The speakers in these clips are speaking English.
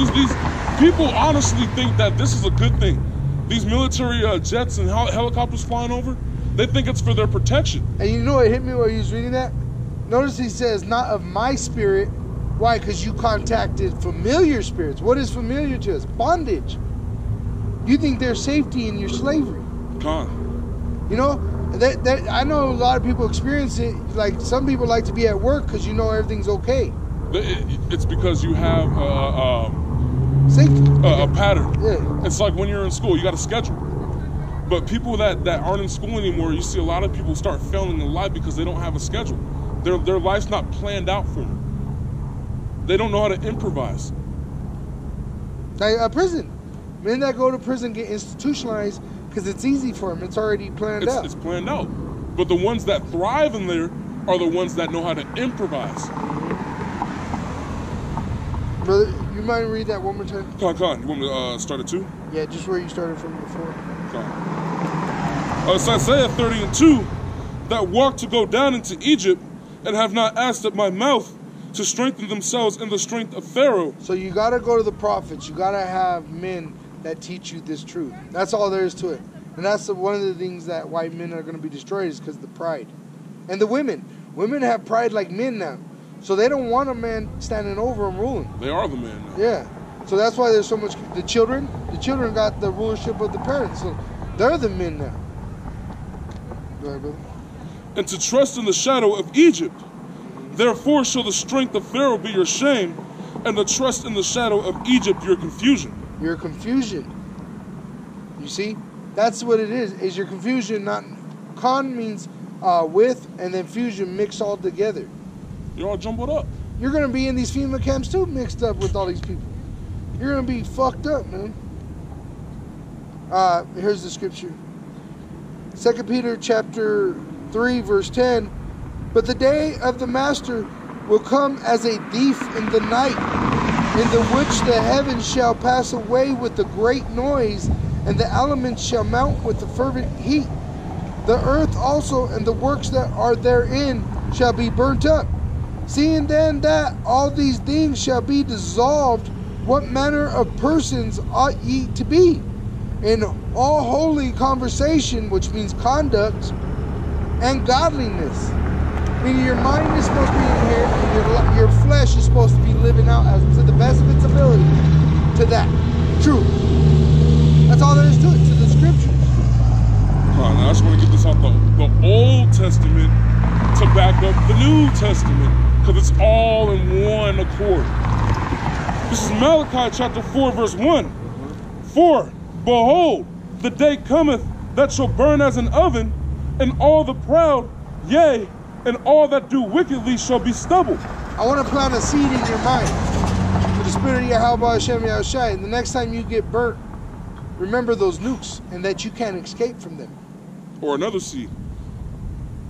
These people honestly think that this is a good thing. These military jets and helicopters flying over, they think it's for their protection. And you know what hit me while he was reading that? Notice he says, not of my spirit. Why? Because you contacted familiar spirits. What is familiar to us? Bondage. You think there's safety in your slavery. You know, I know a lot of people experience it. Like some people like to be at work because you know everything's okay. It's because you have safety. A pattern. Yeah. It's like when you're in school, you got a schedule. But people that aren't in school anymore, you see a lot of people start failing in life because they don't have a schedule. Their life's not planned out for them. They don't know how to improvise. Like prison. Men that go to prison get institutionalized because it's easy for them. It's already planned out. It's planned out. But the ones that thrive in there are the ones that know how to improvise. Brother, you mind read that one more time? Con, you want me to start at 2? Yeah, just where you started from before. It's Isaiah 30:2, that walk to go down into Egypt and have not asked at my mouth to strengthen themselves in the strength of Pharaoh. So you got to go to the prophets. You got to have men that teach you this truth. That's all there is to it. And that's one of the things that why men are going to be destroyed is because of the pride. And the women. Women have pride like men now. So they don't want a man standing over them ruling. They are the man now. Yeah. So that's why there's so much. The children got the rulership of the parents. So they're the men now. Go ahead, brother. And to trust in the shadow of Egypt. Therefore shall the strength of Pharaoh be your shame, and the trust in the shadow of Egypt your confusion. Your confusion. You see? That's what it is your confusion. Not con means with, and then fusion mixed all together. You're all jumbled up. You're going to be in these FEMA camps too, mixed up with all these people. You're going to be fucked up, man. Here's the scripture. 2 Peter chapter 3, verse 10. But the day of the master will come as a thief in the night, in the which the heavens shall pass away with a great noise, and the elements shall melt with a fervent heat. The earth also and the works that are therein shall be burnt up. Seeing then that all these things shall be dissolved, what manner of persons ought ye to be? In all holy conversation, which means conduct, and godliness. Meaning your mind is supposed to be in here, and your flesh is supposed to be living out as to the best of its ability to that truth. That's all there is to it, to the scriptures. Now I just want to get this out the Old Testament to back up the New Testament, because it's all in one accord. This is Malachi chapter 4, verse 1. For, behold, the day cometh that shall burn as an oven, and all the proud, yea, and all that do wickedly shall be stubble. I want to plant a seed in your mind. For the spirit of Yahweh Hashem Yahushai. The next time you get burnt, remember those nukes and that you can't escape from them. Or another seed.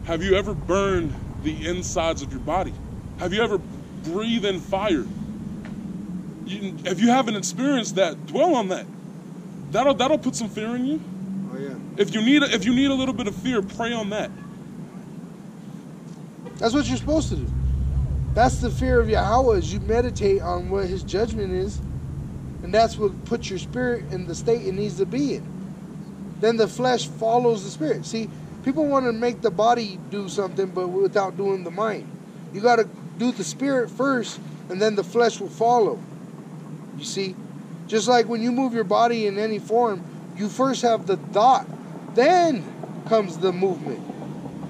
Have you ever burned the insides of your body? Have you ever breathed in fire? If you haven't experienced that, dwell on that. That'll put some fear in you. Oh yeah. If you need a little bit of fear, pray on that. That's what you're supposed to do. That's the fear of Yahweh, is you meditate on what his judgment is, and that's what puts your spirit in the state it needs to be in. Then the flesh follows the spirit. See, people want to make the body do something, but without doing the mind. You got to do the spirit first, and then the flesh will follow. You see? Just like when you move your body in any form, you first have the thought, then comes the movement.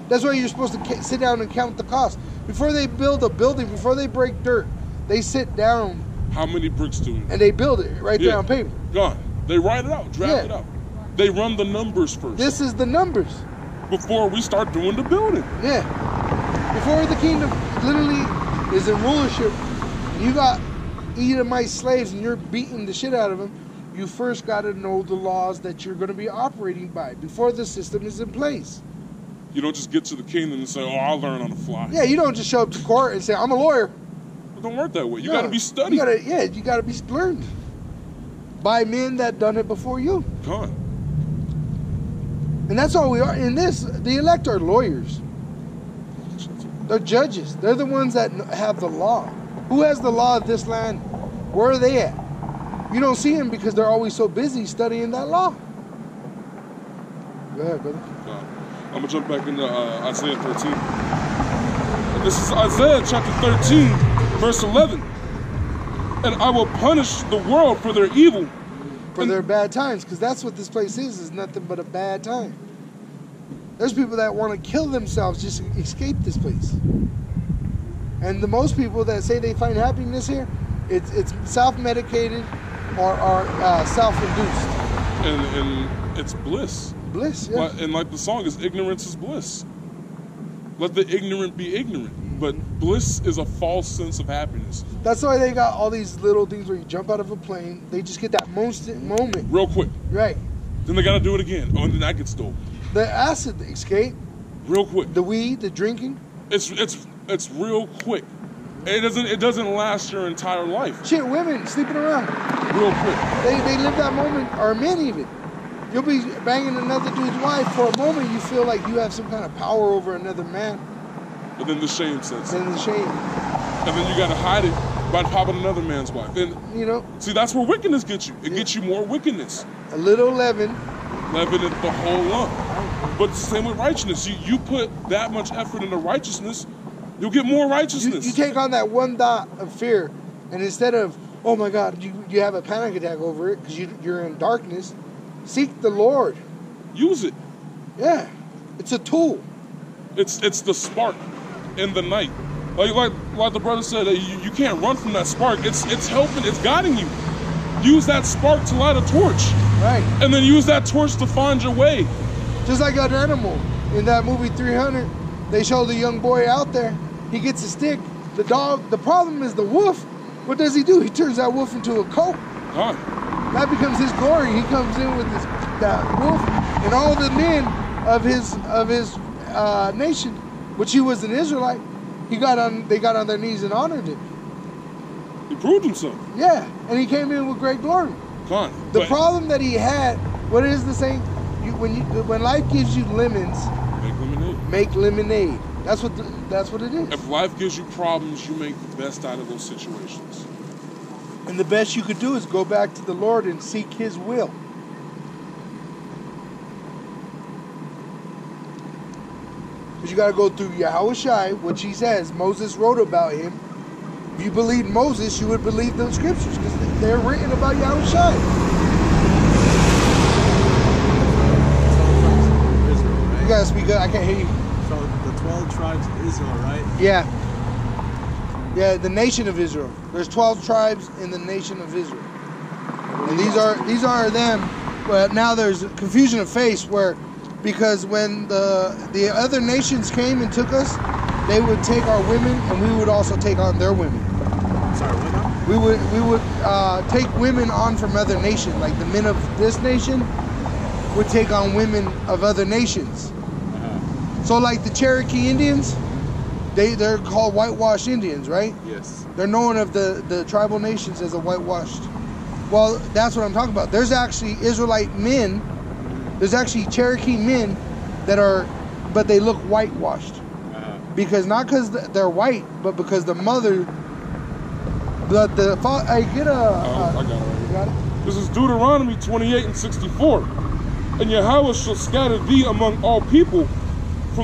That's why you're supposed to sit down and count the cost. Before they build a building, before they break dirt, they sit down. How many bricks do it? And they build it right there on paper. Gone. They write it out, draft it out. They run the numbers first. This is the numbers. Before we start doing the building. Yeah. Before the kingdom literally is in rulership, you got Edomite slaves and you're beating the shit out of them, you first got to know the laws that you're going to be operating by before the system is in place. You don't just get to the kingdom and say, oh, I'll learn on the fly. Yeah, you don't just show up to court and say, I'm a lawyer. It don't work that way. You got to be studied. You got to be learned by men that done it before you. Come on. And that's all we are. In this, the elect are lawyers. They're judges. They're the ones that have the law. Who has the law of this land? Where are they at? You don't see them because they're always so busy studying that law. Go ahead, brother. I'm going to jump back into Isaiah 13. This is Isaiah chapter 13, verse 11. And I will punish the world for their evil. For their bad times, because that's what this place is nothing but a bad time. There's people that want to kill themselves just to escape this place. And the most people that say they find happiness here, it's self-medicated or self-induced. And it's bliss. Bliss, yeah. And like the song is, ignorance is bliss. Let the ignorant be ignorant. But bliss is a false sense of happiness. That's why they got all these little things where you jump out of a plane. They just get that moment. Real quick. Right. Then they got to do it again. Oh, and then that gets stolen. The acid escape. Real quick. The weed, the drinking. It's real quick. It doesn't last your entire life. Shit, women sleeping around. Real quick. They live that moment, or men even. You'll be banging another dude's wife. For a moment, you feel like you have some kind of power over another man. But then the shame sets in. Then the shame. And then you got to hide it by popping another man's wife. And you know. See, that's where wickedness gets you. It gets you more wickedness. A little leaven. Leaven it the whole lump. But it's the same with righteousness. You put that much effort into righteousness, you'll get more righteousness. You take on that one dot of fear, and instead of, oh my God, you have a panic attack over it because you're in darkness, seek the Lord. Use it. Yeah. It's a tool. It's the spark in the night. Like the brother said, you can't run from that spark. It's helping, it's guiding you. Use that spark to light a torch. Right. And then use that torch to find your way. Just like an animal. In that movie 300, they show the young boy out there. He gets a stick. The dog, the problem is the wolf. What does he do? He turns that wolf into a coat. Huh. That becomes his glory. He comes in with that wolf and all the men of his nation, which he was an Israelite. They got on their knees and honored him. He proved himself. Yeah, and he came in with great glory. The problem that he had, what is the saying? When life gives you lemons, make lemonade. Make lemonade. That's what it is. If life gives you problems, you make the best out of those situations. And the best you could do is go back to the Lord and seek His will. Because you got to go through Yahushai, which he says, Moses wrote about him. If you believe Moses, you would believe the scriptures because they're written about Yahushai. Israel, right? You got to speak up. I can't hear you. So the 12 tribes of Israel, right? Yeah. Yeah, the nation of Israel. There's 12 tribes in the nation of Israel. And these are them. But now there's confusion of face where, because when the other nations came and took us, they would take our women and we would also take on their women. Sorry, what now? We would take women on from other nations. Like the men of this nation would take on women of other nations. So like the Cherokee Indians, they're called whitewashed Indians, right? Yes. They're known of the tribal nations as a whitewashed. Well, that's what I'm talking about. There's actually Israelite men. There's actually Cherokee men but they look whitewashed. Because not because they're white, but because the mother, I get a. I got it. You got it? This is Deuteronomy 28:64. And Yahweh shall scatter thee among all people,